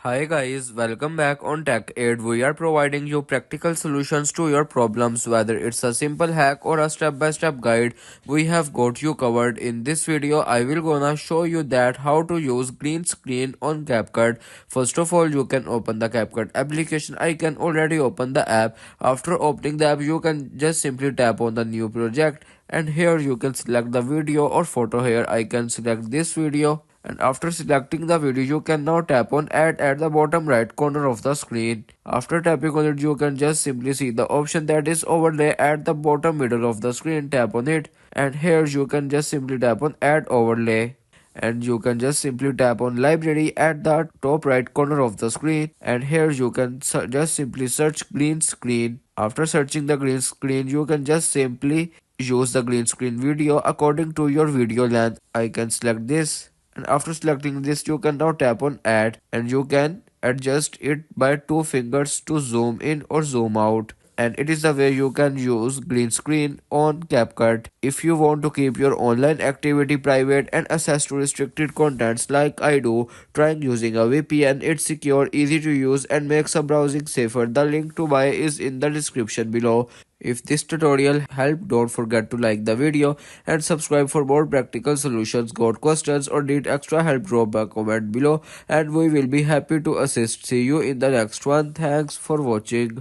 Hi guys, welcome back on Tech Aid. We are providing you practical solutions to your problems, whether it's a simple hack or a step-by-step guide. We have got you covered. In this video, I will gonna show you that how to use green screen on Capcut. First of all, you can open the Capcut application. I can already open the app. After opening the app, you can just simply tap on the new project, and here you can select the video or photo. Here I can select this video, and after selecting the video you can now tap on add at the bottom right corner of the screen. After tapping on it you can just simply see the option that is overlay at the bottom middle of the screen. Tap on it, and here you can just simply tap on add overlay, and you can just simply tap on library at the top right corner of the screen, and here you can just simply search green screen. After searching the green screen you can just simply use the green screen video according to your video length. I can select this, and after selecting this you can now tap on add, and you can adjust it by two fingers to zoom in or zoom out. And it is the way you can use green screen on CapCut. If you want to keep your online activity private and access to restricted contents like I do, trying using a VPN. It's secure, easy to use, and makes a browsing safer. The link to buy is in the description below. If this tutorial helped, don't forget to like the video and subscribe for more practical solutions. Got questions or need extra help, drop a comment below and we will be happy to assist. See you in the next one. Thanks for watching.